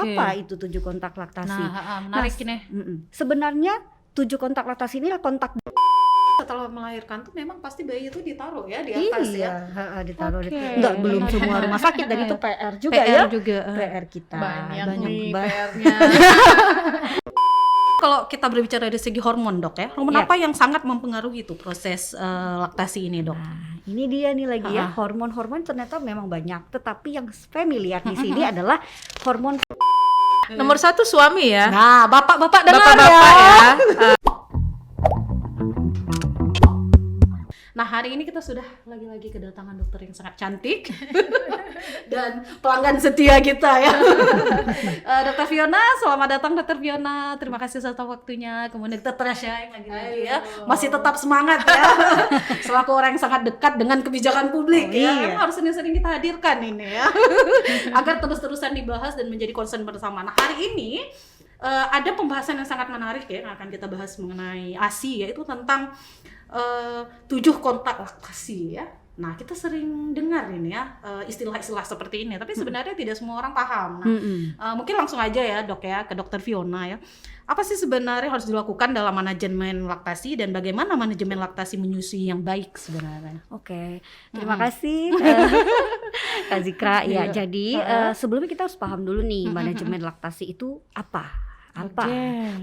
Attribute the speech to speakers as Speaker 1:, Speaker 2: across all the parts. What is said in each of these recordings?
Speaker 1: Apa itu 7 kontak laktasi?
Speaker 2: Menarik ini.
Speaker 1: Sebenarnya 7 kontak laktasi ini adalah kontak
Speaker 2: Setelah melahirkan tuh memang pasti bayi itu ditaruh ya di atas ya.
Speaker 1: Ditaruh.
Speaker 2: Oke.
Speaker 1: Enggak, belum semua rumah sakit dan itu PR juga
Speaker 2: PR
Speaker 1: ya.
Speaker 2: juga.
Speaker 1: PR kita.
Speaker 2: Banyak nih PR-nya. Kalau kita berbicara dari segi hormon, Dok ya, hormon apa yang sangat mempengaruhi itu proses laktasi ini, Dok?
Speaker 1: Nah, ini dia nih lagi ya, hormon-hormon ternyata memang banyak, tetapi yang familiar di sini adalah hormon.
Speaker 3: Nomor 1 suami ya.
Speaker 1: Nah, bapak-bapak dengar
Speaker 3: Bapak-bapak ya.
Speaker 2: Nah, hari ini kita sudah lagi-lagi kedatangan dokter yang sangat cantik dan pelanggan setia kita ya. Dokter Fiona, selamat datang Dokter Fiona. Terima kasih atas waktunya. Kemudian Dokter Trasya yang lagi-lagi ya masih tetap semangat ya. Selaku orang yang sangat dekat dengan kebijakan publik ya. Harus sering-sering kita hadirkan ini ya. Agar terus-terusan dibahas dan menjadi concern bersama. Nah, hari ini ada pembahasan yang sangat menarik ya yang akan kita bahas mengenai ASI, yaitu tentang 7 kontak laktasi ya. Nah, kita sering dengar ini ya istilah-istilah seperti ini, tapi sebenarnya tidak semua orang paham. Nah, mungkin langsung aja ya Dok ya ke Dokter Fiona ya. Apa sih sebenarnya harus dilakukan dalam manajemen laktasi dan bagaimana manajemen laktasi menyusui yang baik sebenarnya?
Speaker 1: Oke, terima kasih Kak Zikra. Ya, jadi sebelumnya kita harus paham dulu nih manajemen laktasi itu apa?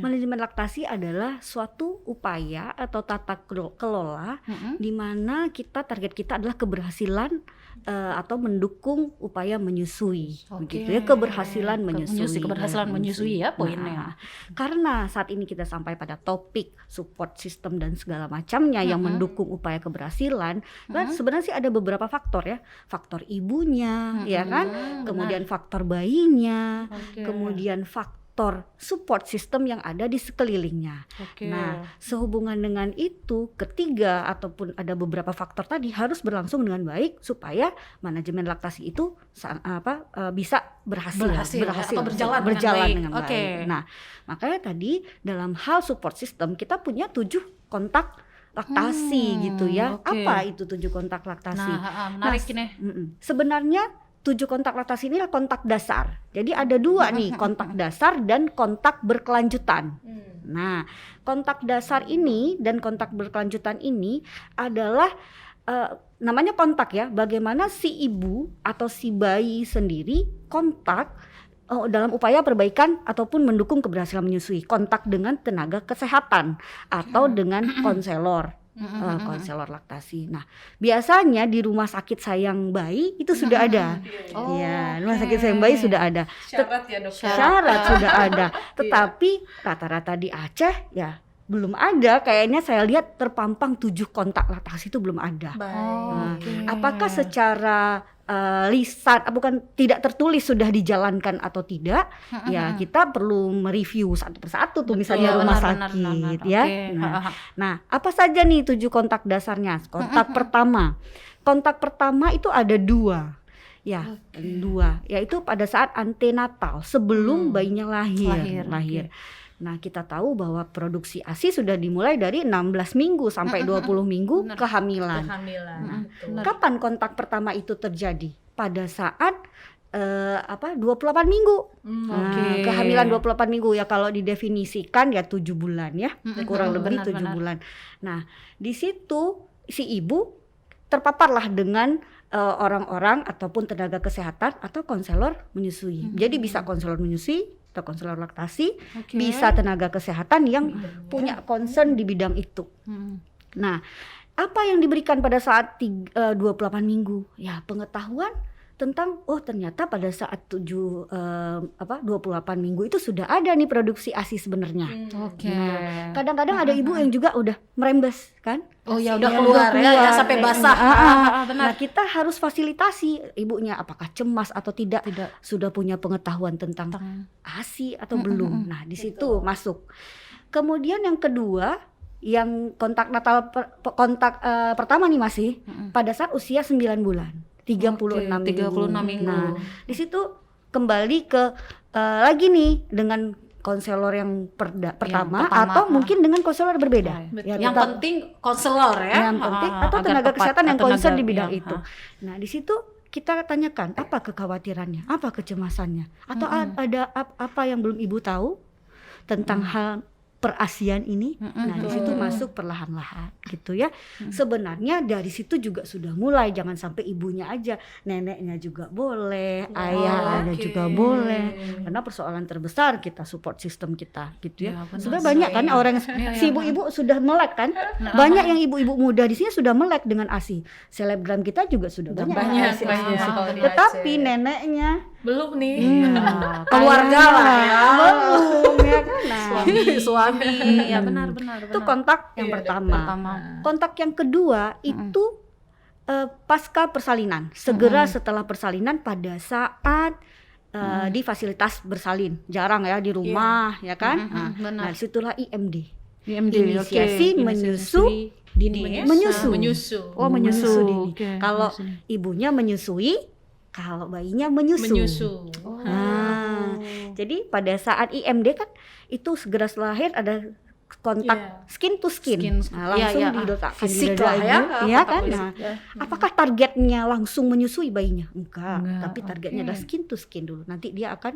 Speaker 1: Manajemen laktasi adalah suatu upaya atau tata kelola di mana target kita adalah keberhasilan atau mendukung upaya menyusui, begitu ya, keberhasilan menyusui ya poinnya. Karena saat ini kita sampai pada topik support system dan segala macamnya yang mendukung upaya keberhasilan, kan sebenarnya sih ada beberapa faktor ya, faktor ibunya, ya kan, kemudian faktor bayinya, kemudian faktor support system yang ada di sekelilingnya. Nah, sehubungan dengan itu, ketiga ataupun ada beberapa faktor tadi harus berlangsung dengan baik supaya manajemen laktasi itu bisa berhasil
Speaker 2: atau berjalan dengan baik.
Speaker 1: Nah, makanya tadi dalam hal support system kita punya 7 kontak laktasi gitu ya. Apa itu 7 kontak laktasi?
Speaker 2: Menarik ini.
Speaker 1: Sebenarnya 7 kontak laktasi ini adalah kontak dasar. Jadi ada 2 nih, kontak dasar dan kontak berkelanjutan. Nah, kontak dasar ini dan kontak berkelanjutan ini adalah namanya kontak ya. Bagaimana si ibu atau si bayi sendiri kontak dalam upaya perbaikan ataupun mendukung keberhasilan menyusui. Kontak dengan tenaga kesehatan atau dengan konselor. Konselor laktasi. Nah, biasanya di rumah sakit sayang bayi itu sudah ada. Ya, rumah sakit sayang bayi sudah ada.
Speaker 3: Syarat ya, Dok.
Speaker 1: Syarat sudah ada. Tetapi rata-rata di Aceh ya belum ada. Kayaknya saya lihat terpampang 7 kontak laktasi itu belum ada. Apakah secara lisan tidak tertulis sudah dijalankan atau tidak? Ya, kita perlu mereview satu persatu tuh. Misalnya rumah sakit ya. Nah, apa saja nih 7 kontak dasarnya? Kontak pertama itu ada 2. Ya, 2. Yaitu pada saat antenatal sebelum bayinya lahir. Nah, kita tahu bahwa produksi ASI sudah dimulai dari 16 minggu sampai 20 minggu kehamilan. Nah, kapan kontak pertama itu terjadi? Pada saat 28 minggu. Kehamilan 28 minggu ya, kalau didefinisikan ya 7 bulan ya. Kurang lebih 7 bulan. Nah, di situ si ibu terpaparlah dengan orang-orang ataupun tenaga kesehatan atau konselor menyusui. Jadi bisa konselor menyusui atau konselor laktasi, bisa tenaga kesehatan yang punya concern di bidang itu. Nah, apa yang diberikan pada saat 28 minggu? Ya, pengetahuan tentang ternyata pada saat 28 minggu itu sudah ada nih produksi ASI sebenarnya. Nah, kadang-kadang ada ibu yang juga udah merembes kan?
Speaker 2: Udah keluar ya sampai basah.
Speaker 1: Nah, kita harus fasilitasi ibunya apakah cemas atau tidak. Sudah punya pengetahuan tentang ASI atau belum. Nah, di situ masuk. Kemudian yang kedua, yang kontak pertama nih masih pada saat usia 9 bulan. 36 minggu. Nah, di situ kembali ke lagi nih dengan konselor yang pertama atau mungkin dengan konselor berbeda.
Speaker 2: Yang penting konselor ya.
Speaker 1: Yang penting atau tenaga kesehatan yang concern di bidang itu. Nah, di situ kita tanyakan apa kekhawatirannya, apa kecemasannya, atau ada apa yang belum ibu tahu tentang hal perasian ini. Nah di situ masuk perlahan-lahan gitu ya. Sebenarnya dari situ juga sudah mulai, jangan sampai ibunya aja, neneknya juga boleh, ayahnya juga boleh. Karena persoalan terbesar kita support system kita gitu ya. Sebenarnya banyak kan orang si ibu-ibu sudah melek kan. Banyak yang ibu-ibu muda di sini sudah melek dengan ASI. Selebgram kita juga sudah banyak. Tetapi neneknya
Speaker 3: belum nih.
Speaker 2: Keluarga lah ya.
Speaker 1: Belum ya kan. Nah,
Speaker 2: Suami. Ya benar.
Speaker 1: itu kontak yang pertama. Kontak yang kedua itu pasca persalinan, segera setelah persalinan pada saat di fasilitas bersalin, jarang ya di rumah ya kan. Nah disitulah IMD, inisiasi menyusu dini. Menyusu. Oh menyusu dini. Kalau ibunya menyusui, kalau bayinya menyusu. Jadi pada saat IMD kan itu segera setelah lahir ada kontak skin to skin. Nah, langsung diletakkan di dada ya kan. Nah, apakah targetnya langsung menyusui bayinya? Enggak, tapi targetnya adalah skin to skin dulu. Nanti dia akan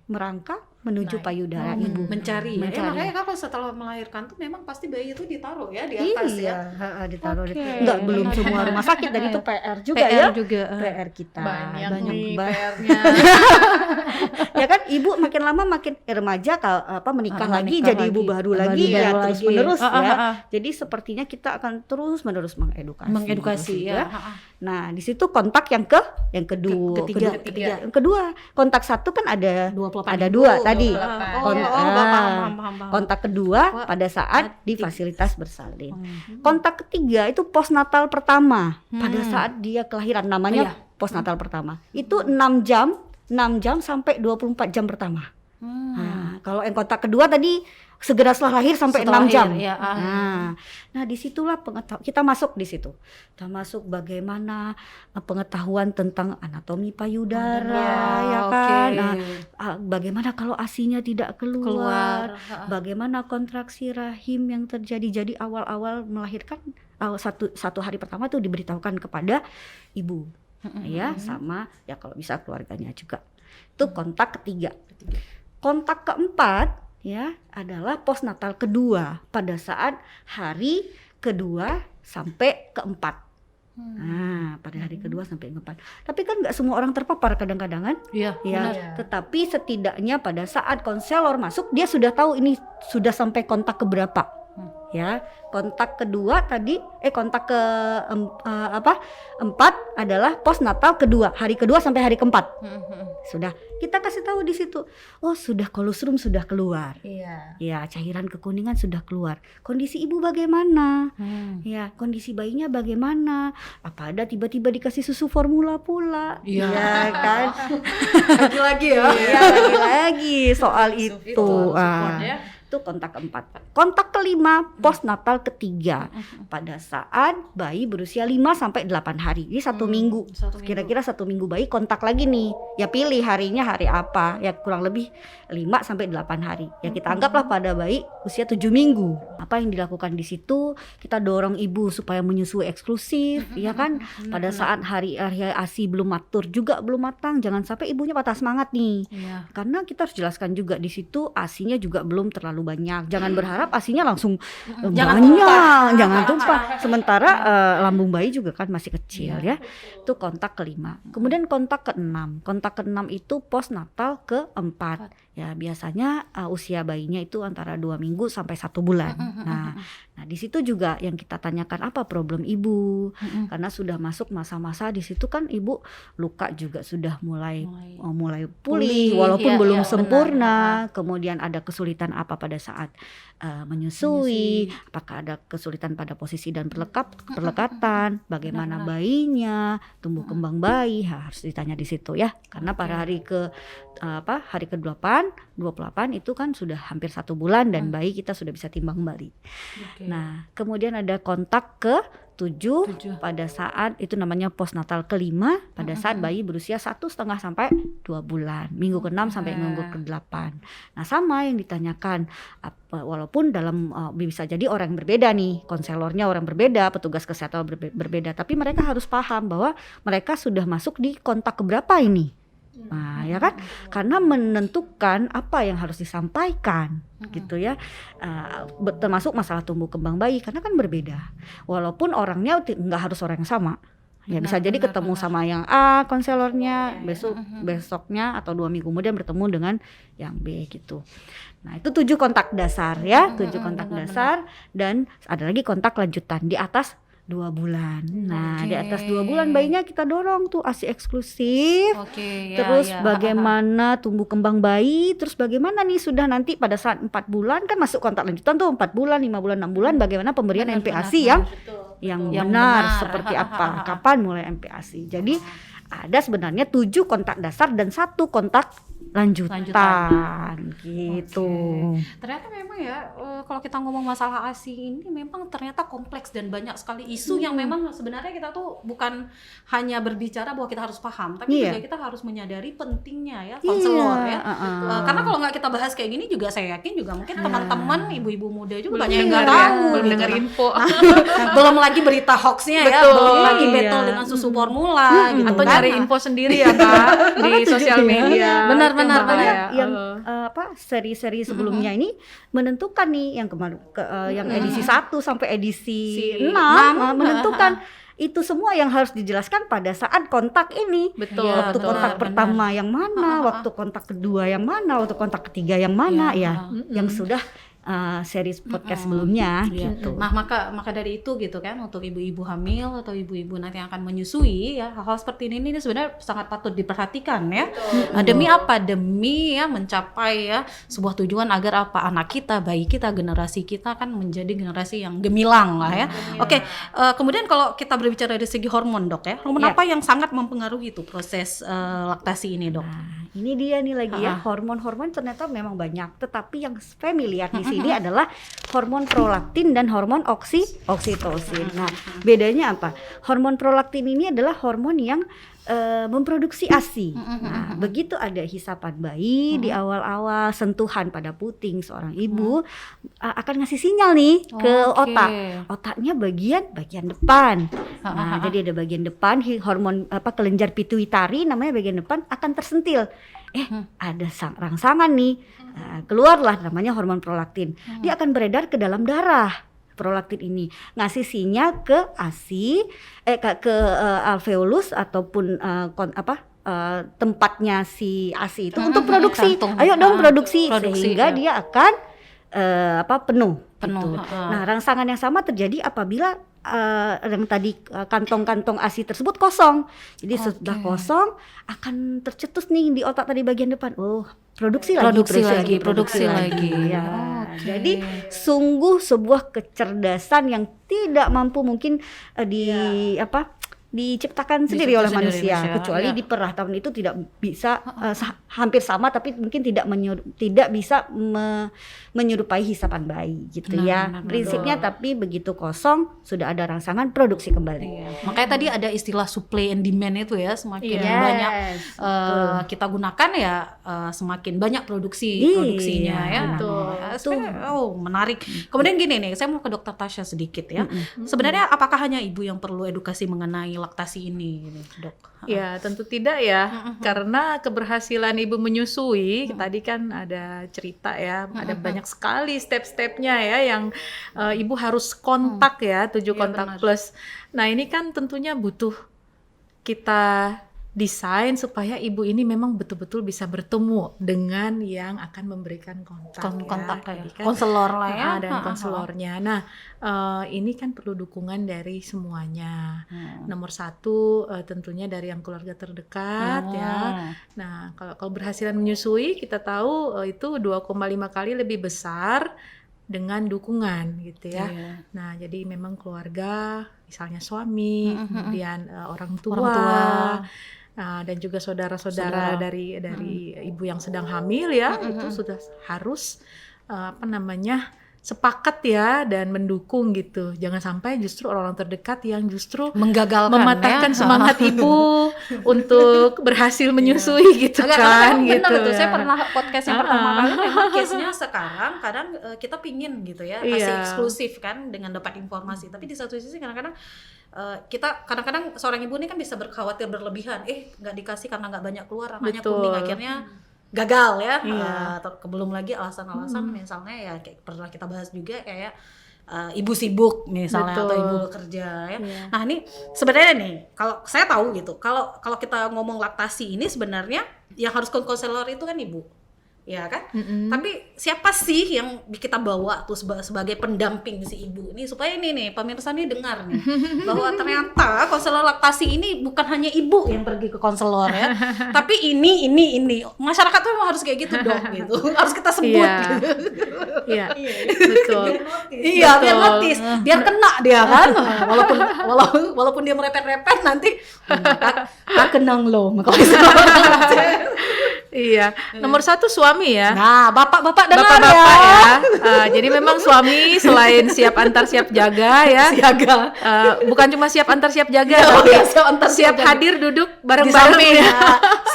Speaker 1: merangkak menuju payudara ibu.
Speaker 2: Mencari. Makanya kalau setelah melahirkan tuh memang pasti bayi itu ditaruh ya di atas
Speaker 1: ditaruh. Enggak, belum semua rumah sakit, dan itu PR juga ya. PR kita.
Speaker 3: Banyak
Speaker 2: PR-nya.
Speaker 1: Ya kan, ibu makin lama makin remaja menikah lagi, jadi ibu baru lagi ya, terus menerus ya. Jadi sepertinya kita akan terus menerus mengedukasi ya. Nah, di situ kontak yang kedua. Yang kedua, kontak satu kan ada 2 tadi. Kontak kedua pada saat di fasilitas bersalin. Kontak ketiga itu postnatal pertama, pada saat dia kelahiran, namanya postnatal pertama. Itu 6 jam sampai 24 jam pertama. Nah, kalau yang kontak kedua tadi segera setelah lahir sampai 6 jam. Nah, disitulah kita masuk di situ. Kita masuk bagaimana pengetahuan tentang anatomi payudara, ya kan. Nah, bagaimana kalau ASI-nya tidak keluar, bagaimana kontraksi rahim yang terjadi. Jadi awal-awal melahirkan satu hari pertama tuh diberitahukan kepada ibu, ya, sama ya kalau bisa keluarganya juga. Itu kontak ketiga. Kontak keempat ya adalah postnatal kedua pada saat hari kedua sampai keempat. Nah, pada hari kedua sampai keempat. Tapi kan nggak semua orang terpapar kadang-kadang kan? Iya. Tetapi setidaknya pada saat konselor masuk, dia sudah tahu ini sudah sampai kontak keberapa. Ya, kontak kedua tadi kontak ke 4 adalah postnatal kedua, hari kedua sampai hari keempat. Sudah kita kasih tahu di situ, oh sudah kolostrum sudah keluar, ya cairan kekuningan sudah keluar. Kondisi ibu bagaimana? Ya, kondisi bayinya bagaimana? Apa ada tiba-tiba dikasih susu formula pula? Ya kan?
Speaker 2: Lagi-lagi ya.
Speaker 1: Lagi-lagi soal itu. Itu kontak keempat. Kontak kelima, postnatal ketiga, pada saat bayi berusia 5-8 hari. Ini 1 minggu. Kira-kira 1 minggu bayi kontak lagi nih. Ya pilih harinya hari apa. Ya kurang lebih 5-8 hari. Ya kita anggaplah pada bayi usia 7 minggu. Apa yang dilakukan di situ? Kita dorong ibu supaya menyusui eksklusif, ya kan? Pada saat hari ASI belum matur juga, belum matang, jangan sampai ibunya patah semangat nih. Karena kita harus jelaskan juga di situ ASInya juga belum terlalu banyak. Jangan berharap ASInya langsung jangan tumpah. Sementara lambung bayi juga kan masih kecil ya. Itu kontak kelima. Kemudian kontak keenam. Kontak keenam itu postnatal keempat. Ya biasanya usia bayinya itu antara 2 minggu sampai 1 bulan. Nah di situ juga yang kita tanyakan apa problem ibu, karena sudah masuk masa-masa di situ kan ibu luka juga sudah mulai pulih walaupun belum sempurna. Kemudian ada kesulitan apa pada saat menyusui, apakah ada kesulitan pada posisi dan perlekatan, bagaimana bayinya, tumbuh kembang bayi, harus ditanya di situ ya. Karena pada hari ke-28 itu kan sudah hampir 1 bulan dan bayi kita sudah bisa timbang kembali. Nah, kemudian ada kontak ke 7 pada saat itu namanya postnatal kelima pada saat bayi berusia 1,5 sampai 2 bulan, minggu ke-6 sampai minggu ke-8. Nah sama yang ditanyakan, walaupun dalam bisa jadi orang yang berbeda nih, konselornya orang berbeda, petugas kesehatan berbeda, tapi mereka harus paham bahwa mereka sudah masuk di kontak keberapa ini. Nah, ya kan, karena menentukan apa yang harus disampaikan, gitu ya, termasuk masalah tumbuh kembang bayi, karena kan berbeda. Walaupun orangnya nggak harus orang yang sama, ya bisa jadi ketemu sama yang A konselornya, besoknya atau 2 minggu kemudian bertemu dengan yang B gitu. Nah itu 7 kontak dasar ya, 7 kontak dasar, dan ada lagi kontak lanjutan di atas 2 bulan. Nah, di atas 2 bulan bayinya kita dorong tuh ASI eksklusif. Terus bagaimana tumbuh kembang bayi, terus bagaimana nih sudah nanti pada saat 4 bulan kan masuk kontak lanjutan tuh 4 bulan, 5 bulan, 6 bulan bagaimana pemberian MPASI yang benar seperti apa, kapan mulai MPASI. Jadi ada sebenarnya 7 kontak dasar dan 1 kontak lanjutan gitu.
Speaker 2: Ternyata memang ya kalau kita ngomong masalah ASI ini memang ternyata kompleks dan banyak sekali isu yang memang sebenarnya kita tuh bukan hanya berbicara bahwa kita harus paham, tapi juga kita harus menyadari pentingnya ya konselor ya. Karena kalau nggak kita bahas kayak gini juga saya yakin juga mungkin teman-teman ibu-ibu muda juga banyak yang nggak tahu,
Speaker 3: belum dengar info.
Speaker 2: Belum lagi berita hoaxnya ya, belum lagi battle dengan susu formula gitu
Speaker 3: atau
Speaker 2: kan.
Speaker 3: nyari info sendiri ya Kak di sosial media.
Speaker 2: Benar.
Speaker 1: Yang seri-seri sebelumnya ini menentukan nih yang kemarin yang edisi 1 sampai edisi 6 menentukan itu semua yang harus dijelaskan pada saat kontak ini. Waktu kontak pertama yang mana, waktu kontak kedua yang mana, waktu kontak ketiga yang mana yang sudah series podcast sebelumnya gitu.
Speaker 2: Nah maka dari itu gitu kan, untuk ibu-ibu hamil atau ibu-ibu nanti yang akan menyusui ya, hal-hal seperti ini sebenarnya sangat patut diperhatikan ya. Demi apa? Demi ya mencapai ya sebuah tujuan agar apa, anak kita, bayi kita, generasi kita kan menjadi generasi yang gemilang lah ya. Kemudian kalau kita berbicara dari segi hormon dok ya, hormon apa yang sangat mempengaruhi itu proses laktasi ini dok?
Speaker 1: Nah, ini dia nih lagi ya, hormon-hormon ternyata memang banyak, tetapi yang familiar di sini adalah hormon prolaktin dan hormon oksitosin. Nah, bedanya apa? Hormon prolaktin ini adalah hormon yang memproduksi ASI. Nah, begitu ada hisapan bayi di awal-awal, sentuhan pada puting seorang ibu akan ngasih sinyal nih ke otak. Otaknya bagian depan. Nah, jadi ada bagian depan hormon kelenjar pituitari namanya bagian depan akan tersentil. Ada rangsangan nih. Nah, keluarlah namanya hormon prolaktin. Dia akan beredar ke dalam darah. Prolaktin ini ngasih sinyal ke ASI, ke alveolus ataupun tempatnya si ASI itu untuk produksi. Ayo dong produksi sehingga dia akan penuh. Gitu. Nah, rangsangan yang sama terjadi apabila yang tadi kantong-kantong ASI tersebut kosong. Jadi sudah kosong akan tercetus nih di otak tadi bagian depan. Produksi lagi. Ya. Jadi sungguh sebuah kecerdasan yang tidak mampu mungkin diciptakan sendiri oleh manusia, kecuali diperah. Tahun itu tidak bisa hampir sama, tapi mungkin tidak bisa menyerupai hisapan bayi gitu prinsipnya. Tapi begitu kosong sudah ada rangsangan produksi kembali.
Speaker 2: Makanya tadi ada istilah supply and demand itu ya, semakin banyak kita gunakan ya semakin banyak produksinya ya. Menarik. Kemudian gini nih, saya mau ke Dokter Tasya sedikit ya. Sebenarnya apakah hanya ibu yang perlu edukasi mengenai laktasi ini, dok?
Speaker 3: Ya tentu tidak ya, karena keberhasilan ibu menyusui tadi kan ada cerita ya, ada banyak sekali step-stepnya ya yang ibu harus kontak ya, 7 kontak plus. Nah ini kan tentunya butuh kita desain supaya ibu ini memang betul-betul bisa bertemu dengan yang akan memberikan kontak ya.
Speaker 2: Konselor lah ya,
Speaker 3: dan konselornya. Nah ini kan perlu dukungan dari semuanya. Nomor 1 tentunya dari yang keluarga terdekat ya. Nah kalau berhasilan menyusui kita tahu itu 2,5 kali lebih besar dengan dukungan gitu ya. Nah jadi memang keluarga, misalnya suami, kemudian orang tua. Dan juga saudara-saudara dari ibu yang sedang hamil ya, itu sudah harus sepakat ya dan mendukung gitu. Jangan sampai justru orang-orang terdekat yang justru
Speaker 2: menggagalkan,
Speaker 3: mematahkan
Speaker 2: ya.
Speaker 3: semangat ibu untuk berhasil menyusui gitu kan gitu.
Speaker 2: Benar itu.
Speaker 3: ya.
Speaker 2: Saya pernah podcast yang pertama kali memang case-nya sekarang kadang kita pingin gitu ya kasih eksklusif kan dengan dapat informasi. Tapi di satu sisi kadang-kadang kita kadang-kadang seorang ibu ini kan bisa berkhawatir berlebihan, nggak dikasih karena nggak banyak keluar, anaknya kuning, akhirnya gagal ya. Atau belum lagi alasan-alasan misalnya ya kayak pernah kita bahas juga kayak ibu sibuk misalnya atau ibu bekerja ya. Nah ini sebenarnya nih kalau saya tahu gitu, kalau kita ngomong laktasi ini sebenarnya yang harus ke konselor itu kan ibu. Ya kan? Tapi siapa sih yang kita bawa tuh sebagai pendamping si ibu ini supaya ini nih pemirsa nih dengar nih bahwa ternyata konselor laktasi ini bukan hanya ibu yang pergi ke konselor ya, tapi ini masyarakat tuh memang harus kayak gitu dong gitu, harus kita sebut gitu.
Speaker 3: Iya, betul.
Speaker 2: Iya, biar notice, biar kena dia kan, walaupun dia merepet-repet nanti tak kenang lo.
Speaker 3: Iya, nomor 1 suami ya.
Speaker 2: Nah, bapak-bapak dengar
Speaker 3: Bapak-bapak ya. Jadi memang suami selain siap antar siap jaga ya.
Speaker 2: Siaga.
Speaker 3: Bukan cuma siap antar siap jaga,
Speaker 2: Ya,
Speaker 3: tapi
Speaker 2: siap
Speaker 3: siap hadir duduk
Speaker 2: di
Speaker 3: bareng-bareng
Speaker 2: samping,
Speaker 3: ya.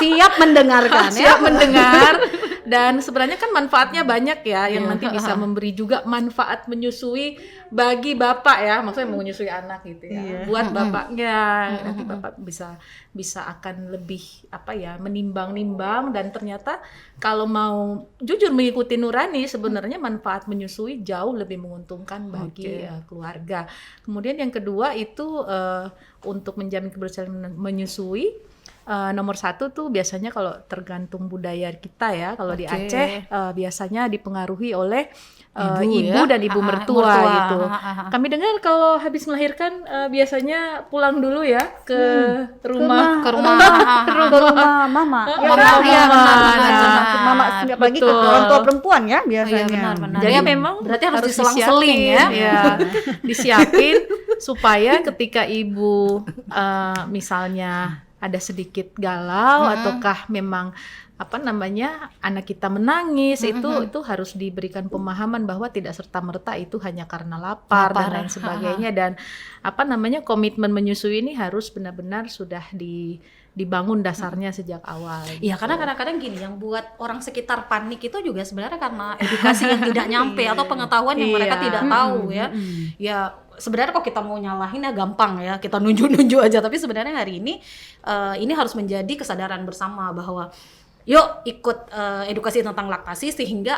Speaker 2: siap mendengarkan ya.
Speaker 3: Siap mendengar. Dan sebenarnya kan manfaatnya banyak ya, yang nanti bisa memberi juga manfaat menyusui bagi bapak ya, maksudnya menyusui anak gitu ya. Buat bapaknya nanti bapak bisa akan lebih menimbang-nimbang, dan ternyata kalau mau jujur mengikuti nurani sebenarnya manfaat menyusui jauh lebih menguntungkan bagi keluarga. Kemudian yang kedua itu untuk menjamin keberhasilan menyusui. Nomor 1 tuh biasanya kalau tergantung budaya kita ya, kalau di Aceh biasanya dipengaruhi oleh ibu dan ibu mertua gitu. Kami dengar kalau habis melahirkan biasanya pulang dulu ya ke rumah
Speaker 1: mama. Mama apalagi ke
Speaker 3: Betul.
Speaker 1: orang tua perempuan ya biasanya.
Speaker 2: benar.
Speaker 3: Jadi memang
Speaker 2: berarti harus
Speaker 3: disiapin,
Speaker 2: diselang-seling ya.
Speaker 3: Disiapin supaya ketika ibu misalnya ada sedikit galau ataukah memang anak kita menangis, itu harus diberikan pemahaman bahwa tidak serta-merta itu hanya karena lapar dan lain sebagainya, dan komitmen menyusui ini harus benar-benar sudah dibangun dasarnya sejak awal.
Speaker 2: Iya, karena kadang-kadang gini, yang buat orang sekitar panik itu juga sebenarnya karena edukasi yang tidak nyampe atau pengetahuan yang mereka tidak tahu ya. Ya sebenarnya kok kita mau nyalahin ya gampang ya, kita nunjuk-nunjuk aja, tapi sebenarnya hari ini harus menjadi kesadaran bersama bahwa yuk ikut edukasi tentang laktasi, sehingga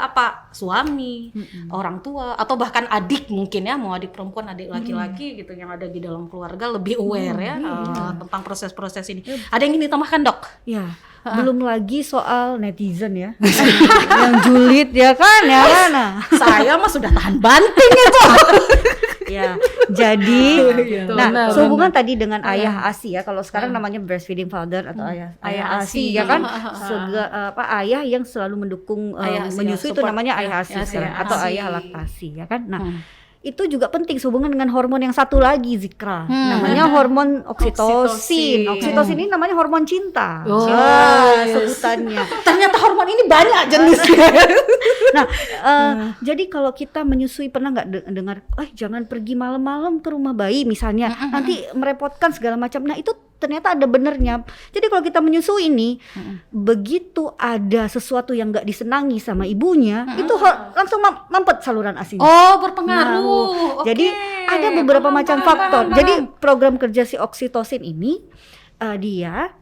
Speaker 2: suami, orang tua, atau bahkan adik mungkin ya, mau adik perempuan, adik laki-laki gitu yang ada di dalam keluarga lebih aware ya tentang proses-proses ini. Ada yang ingin ditambahkan, Dok?
Speaker 1: Ya, belum lagi soal netizen ya, yang julid ya kan ya. Nah,
Speaker 2: Saya mah sudah tahan banting itu.
Speaker 1: ya, jadi,
Speaker 3: benar,
Speaker 1: sehubungan tadi dengan ayah ASI ya, kalau sekarang namanya breastfeeding father atau ayah ASI ya kan, ayah yang selalu mendukung menyusui itu namanya ayah ASI atau ayah laktasi ya kan. Nah, itu juga penting sehubungan dengan hormon yang satu lagi, Zikra, namanya hormon oksitosin. Oksitosin ini namanya hormon cinta. Sebutannya.
Speaker 2: Ternyata hormon ini banyak jenisnya.
Speaker 1: Nah, jadi kalau kita menyusui, pernah nggak dengar, jangan pergi malam-malam ke rumah bayi misalnya, nanti merepotkan segala macam. Nah, itu ternyata ada benernya. Jadi kalau kita menyusui ini, begitu ada sesuatu yang nggak disenangi sama ibunya, itu langsung mampet saluran asinya.
Speaker 2: Oh, berpengaruh.
Speaker 1: Jadi ada beberapa macam faktor. Jadi program kerja si oksitosin ini dia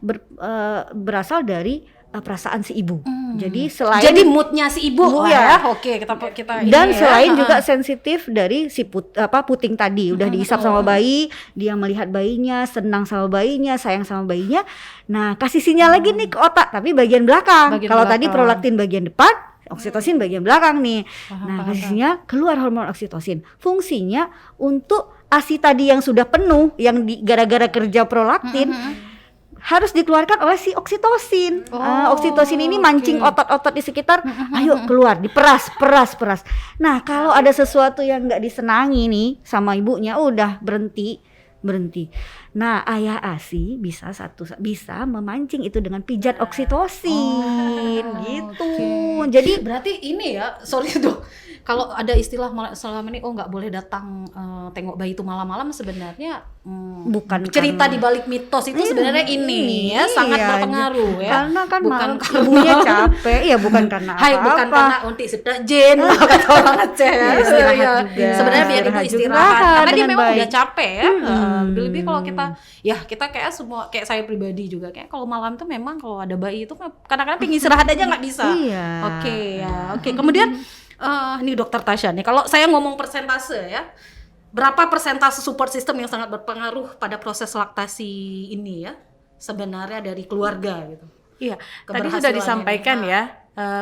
Speaker 1: berasal dari perasaan si ibu. Jadi
Speaker 2: moodnya si ibu ya. Oke, kita
Speaker 1: dan
Speaker 2: ini
Speaker 1: selain juga sensitif dari si puting tadi, udah diisap sama bayi, dia melihat bayinya, senang sama bayinya, sayang sama bayinya. Nah, kasih sinyal lagi nih ke otak, tapi bagian belakang. Kalau tadi prolaktin bagian depan, oksitosin bagian belakang nih. Nah, kasihnya keluar hormon oksitosin. Fungsinya untuk ASI tadi yang sudah penuh, yang gara-gara kerja prolaktin, harus dikeluarkan oleh si oksitosin. Oksitosin ini mancing otot-otot di sekitar, ayo keluar, diperas. Nah, kalau ada sesuatu yang nggak disenangi nih sama ibunya, udah berhenti. Nah, ayah ASI bisa memancing itu dengan pijat oksitosin, gitu. Jadi
Speaker 2: berarti ini ya, sorry Dok, Kalau ada istilah selama ini nggak boleh datang tengok bayi itu malam-malam, sebenarnya
Speaker 1: bukan
Speaker 2: cerita
Speaker 1: karena,
Speaker 2: di balik mitos itu sebenarnya ini ya sangat berpengaruh ya.
Speaker 1: Karena kan
Speaker 2: bukan
Speaker 1: malam ibunya capek, ya bukan karena
Speaker 2: Hai,
Speaker 1: apa-apa.
Speaker 2: bukan karena unti sedak jin kata orang Aceh ya.
Speaker 1: Istirahat juga.
Speaker 2: Sebenarnya biar ibu istirahat karena dia
Speaker 1: dengan
Speaker 2: memang
Speaker 1: baik.
Speaker 2: udah capek ya. Lebih kalau kita kayak semua, kayak saya pribadi juga kayak kalau malam tuh memang kalau ada bayi itu kadang-kadang pengen istirahat aja nggak bisa.
Speaker 1: Iya.
Speaker 2: Oke. Kemudian ini Dokter Tasya nih, kalau saya ngomong persentase ya, berapa persentase support system yang sangat berpengaruh pada proses laktasi ini ya sebenarnya dari keluarga gitu?
Speaker 3: Iya, tadi sudah disampaikan ya.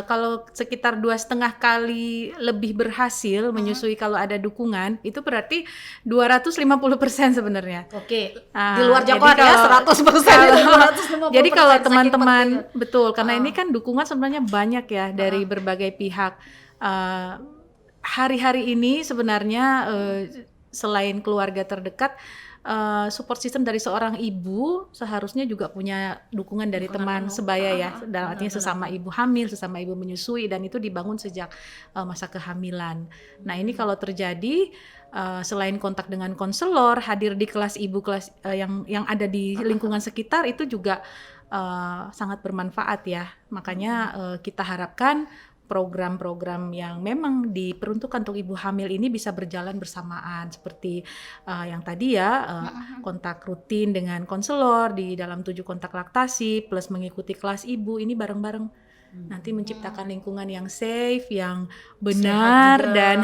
Speaker 3: Kalau sekitar 2,5 kali lebih berhasil menyusui kalau ada dukungan, itu berarti 250% sebenarnya.
Speaker 2: Oke. Di luar jangkauan ya 100%.
Speaker 3: Jadi kalau teman-teman betul, karena ini kan dukungan sebenarnya banyak ya dari berbagai pihak. Hari-hari ini sebenarnya selain keluarga terdekat, support system dari seorang ibu seharusnya juga punya dukungan dari teman sebaya ya, dalam artinya sesama ibu hamil, sesama ibu menyusui, dan itu dibangun sejak masa kehamilan. Nah ini kalau terjadi, selain kontak dengan konselor, hadir di kelas ibu, kelas yang ada di lingkungan sekitar, itu juga sangat bermanfaat ya. Makanya kita harapkan program-program yang memang diperuntukkan untuk ibu hamil ini bisa berjalan bersamaan, seperti yang tadi ya, kontak rutin dengan konselor di dalam 7 kontak laktasi plus mengikuti kelas ibu ini bareng-bareng. Nanti menciptakan lingkungan yang safe, yang benar juga, dan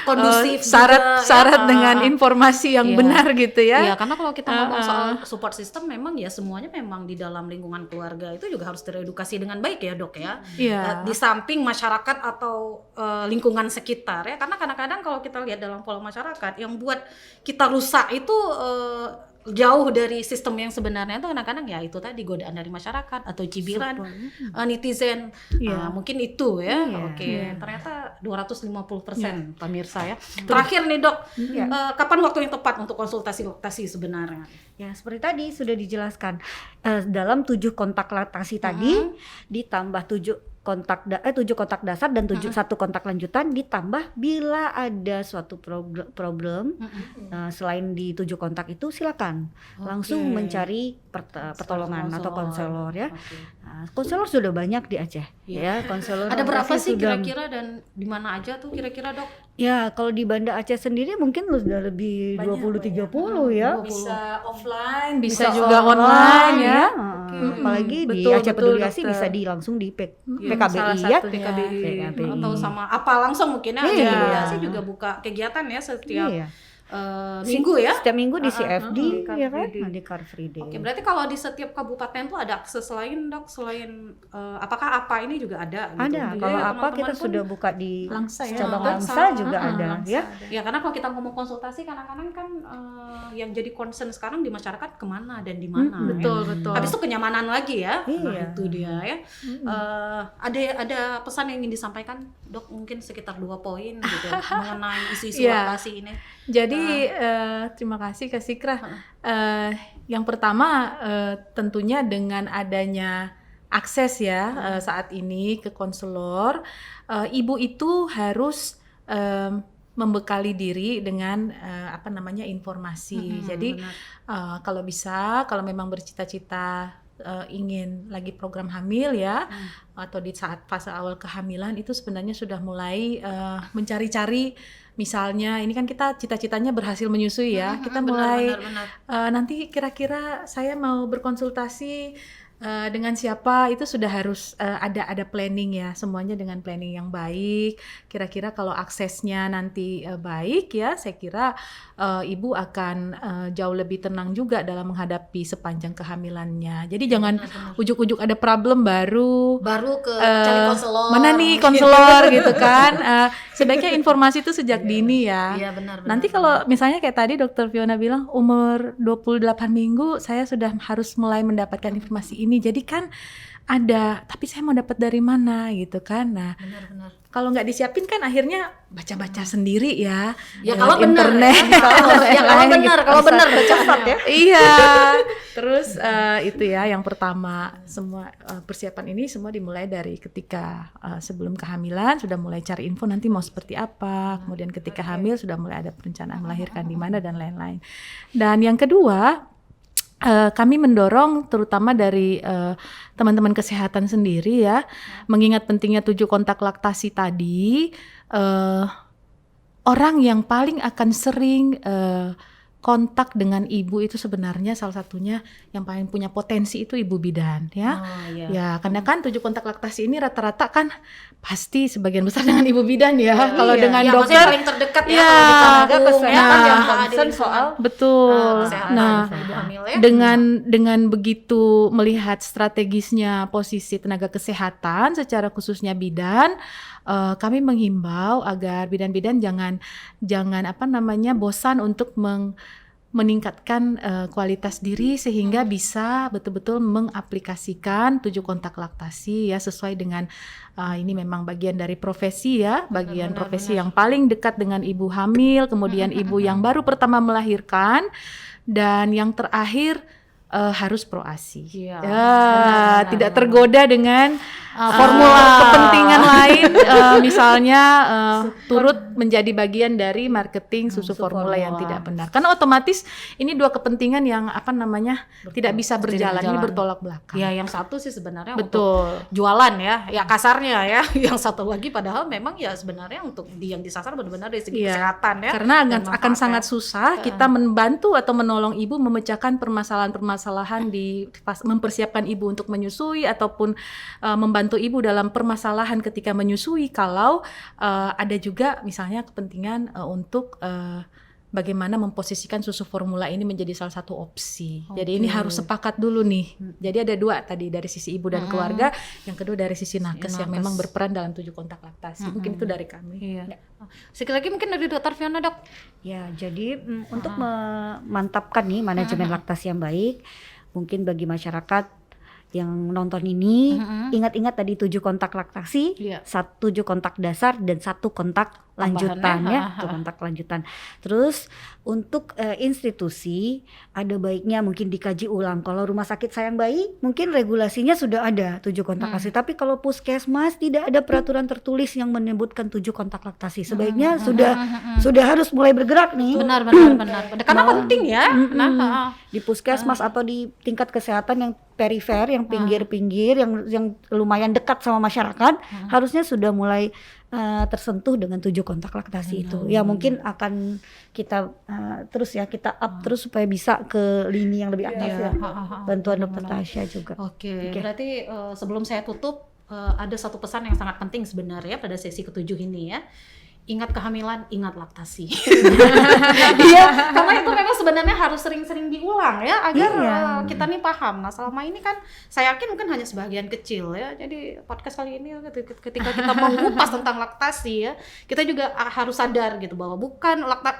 Speaker 2: kondusif,
Speaker 3: syarat dengan informasi yang benar gitu ya.
Speaker 2: Iya, karena kalau kita ngomong soal support system, memang ya semuanya memang di dalam lingkungan keluarga itu juga harus teredukasi dengan baik ya dok ya. Di samping masyarakat atau lingkungan sekitar ya, karena kadang-kadang kalau kita lihat dalam pola masyarakat yang buat kita rusak itu jauh dari sistem yang sebenarnya itu kadang-kadang ya itu tadi godaan dari masyarakat atau cibiran netizen, mungkin itu ya. Ternyata 250% pemirsa ya. Terakhir nih dok, kapan waktu yang tepat untuk konsultasi laktasi sebenarnya?
Speaker 1: Ya seperti tadi sudah dijelaskan, dalam 7 kontak laktasi tadi ditambah 7 kontak 7 kontak dasar dan 1 kontak lanjutan, ditambah bila ada suatu problem selain di 7 kontak itu silakan langsung mencari pertolongan atau konselor ya. Konselor sudah banyak di Aceh ya, konselor.
Speaker 2: Ada berapa sih kira-kira dan di mana aja tuh kira-kira dok?
Speaker 1: Ya kalau di Banda Aceh sendiri mungkin sudah lebih 20-30 ya.
Speaker 3: Bisa offline, bisa juga online ya.
Speaker 1: Apalagi di Aceh Peduli Asih bisa langsung di PKBI ya.
Speaker 2: PKBI atau sama apa langsung mungkin ya. Aceh Peduli Asih juga buka kegiatan ya setiap minggu ya.
Speaker 1: Setiap minggu di CFD ya kan, di Car Free Day.
Speaker 2: Oke, berarti kalau di setiap kabupaten tuh ada akses lain dok, selain apakah apa ini juga ada gitu?
Speaker 1: Ada, kalau
Speaker 2: ya,
Speaker 1: apa kita sudah buka di
Speaker 3: Langsa ya.
Speaker 1: cabang Langsa juga ada ya.
Speaker 2: Ya karena kalau kita ngomong konsultasi kadang-kadang kan yang jadi concern sekarang di masyarakat kemana dan di mana.
Speaker 3: Betul.
Speaker 2: Habis itu kenyamanan lagi ya. Nah itu dia ya. Ada pesan yang ingin disampaikan dok, mungkin sekitar 2 poin gitu mengenai isu-isu laktasi ini.
Speaker 3: Jadi terima kasih Kak Sikra. Yang pertama tentunya dengan adanya akses ya saat ini ke konselor, ibu itu harus membekali diri dengan informasi. Jadi kalau bisa, kalau memang bercita-cita ingin lagi program hamil ya, atau di saat fase awal kehamilan itu sebenarnya sudah mulai mencari-cari. Misalnya ini kan kita cita-citanya berhasil menyusui ya, kita mulai nanti kira-kira saya mau berkonsultasi dengan siapa, itu sudah harus ada planning ya, semuanya dengan planning yang baik. Kira-kira kalau aksesnya nanti baik ya, saya kira ibu akan jauh lebih tenang juga dalam menghadapi sepanjang kehamilannya. Jadi jangan ujuk-ujuk ada problem baru ke cari konselor. Mana nih konselor gitu kan. Sebaiknya informasi itu sejak dini ya.
Speaker 2: Iya benar.
Speaker 3: Nanti kalau misalnya kayak tadi Dokter Fiona bilang umur 28 minggu saya sudah harus mulai mendapatkan informasi ini. Jadi kan ada, tapi saya mau dapat dari mana gitu kan. Nah,
Speaker 2: Benar-benar.
Speaker 3: kalau nggak disiapin kan akhirnya baca-baca sendiri ya.
Speaker 2: Ya kalau benar,
Speaker 3: internet.
Speaker 2: kalau benar baca stat ya.
Speaker 3: Iya. Terus itu ya yang pertama, semua persiapan ini semua dimulai dari ketika sebelum kehamilan sudah mulai cari info nanti mau seperti apa. Kemudian ketika hamil sudah mulai ada perencanaan melahirkan di mana dan lain-lain. Dan yang kedua, kami mendorong terutama dari teman-teman kesehatan sendiri ya, mengingat pentingnya 7 kontak laktasi tadi, orang yang paling akan sering kontak dengan ibu itu sebenarnya salah satunya yang paling punya potensi itu ibu bidan ya. Ya, karena kan 7 kontak laktasi ini rata-rata kan pasti sebagian besar dengan ibu bidan ya. Kalau dengan dokter
Speaker 2: paling terdekat ya, kalau di tenaga kesehatan yang concern soal
Speaker 3: betul.
Speaker 2: kesehatan ibu hamil ya.
Speaker 3: Dengan begitu melihat strategisnya posisi tenaga kesehatan secara khususnya bidan, kami menghimbau agar bidan-bidan jangan bosan untuk meningkatkan kualitas diri sehingga bisa betul-betul mengaplikasikan 7 kontak laktasi ya sesuai dengan ini memang bagian dari profesi ya, bagian profesi yang paling dekat dengan ibu hamil, kemudian ibu yang baru pertama melahirkan, dan yang terakhir harus pro-ASI. Tidak tergoda dengan formula kepentingan lain, misalnya turut menjadi bagian dari marketing susu formula yang tidak benar. Karena otomatis ini 2 kepentingan yang tidak bisa berjalan, ini bertolak belakang.
Speaker 2: Ya, yang satu sih sebenarnya
Speaker 3: betul
Speaker 2: untuk jualan ya kasarnya ya. Yang satu lagi padahal memang ya sebenarnya untuk yang disasar benar-benar dari segi kesehatan ya.
Speaker 3: Karena akan sangat susah kita membantu atau menolong ibu memecahkan permasalahan-permasalahan mempersiapkan ibu untuk menyusui ataupun membantu ibu dalam permasalahan ketika menyusui kalau ada juga misalnya kepentingan untuk bagaimana memposisikan susu formula ini menjadi salah satu opsi. Jadi ini harus sepakat dulu nih. Jadi ada 2 tadi dari sisi ibu dan keluarga, yang kedua dari sisi nakes yang memang berperan dalam 7 kontak laktasi. Mungkin itu dari kami.
Speaker 2: Iya. Sekali lagi mungkin dari Dokter Fiona, Dok.
Speaker 1: Ya, jadi untuk memantapkan nih manajemen laktasi yang baik, mungkin bagi masyarakat yang nonton ini, ingat-ingat tadi 7 kontak laktasi, 7 kontak dasar dan 1 kontak lanjutan ya, 1 kontak lanjutan. Terus untuk institusi ada baiknya mungkin dikaji ulang. Kalau rumah sakit sayang bayi mungkin regulasinya sudah ada 7 kontak laktasi, tapi kalau puskesmas tidak ada peraturan tertulis yang menyebutkan 7 kontak laktasi. Sebaiknya sudah harus mulai bergerak nih.
Speaker 2: Benar. Karena penting ya.
Speaker 1: Di puskesmas atau di tingkat kesehatan yang perifer, yang pinggir-pinggir, yang lumayan dekat sama masyarakat, harusnya sudah mulai tersentuh dengan 7 kontak laktasi itu. Ya mungkin akan kita terus ya, kita up terus supaya bisa ke lini yang lebih atas ya. Bantuan Dokter Tasya juga.
Speaker 2: Oke. Berarti sebelum saya tutup, ada satu pesan yang sangat penting sebenarnya pada sesi ke-7 ini ya. Ingat kehamilan, ingat laktasi. Iya, karena itu memang sebenarnya harus sering-sering diulang ya agar kita nih paham. Nah, selama ini kan saya yakin mungkin hanya sebagian kecil ya. Jadi podcast kali ini ketika kita mengupas tentang laktasi ya, kita juga harus sadar gitu bahwa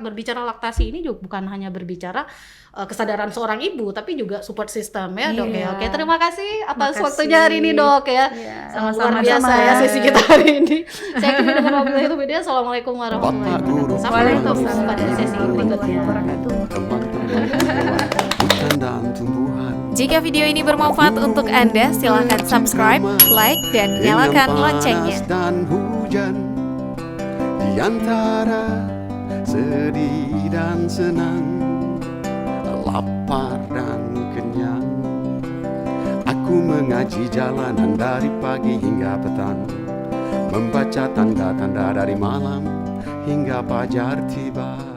Speaker 2: berbicara laktasi ini juga bukan hanya berbicara kesadaran seorang ibu, tapi juga support system ya, Dok ya. Oke, terima kasih atas waktunya hari ini, Dok ya. Sama-sama, luar biasa ya sesi kita hari ini. Saya Kimi dengan wabillahi taufiq hidayah. Assalamualaikum warahmatullahi wabarakatuh. Sampai ketemu pada sesi berikutnya.
Speaker 4: Jika video ini bermanfaat untuk Anda, silakan subscribe, like, dan nyalakan loncengnya.
Speaker 5: Dan hujan di antara sedih dan senang, lapar dan kenyang, aku mengaji jalanan dari pagi hingga petang, membaca tanda-tanda dari malam hingga fajar tiba.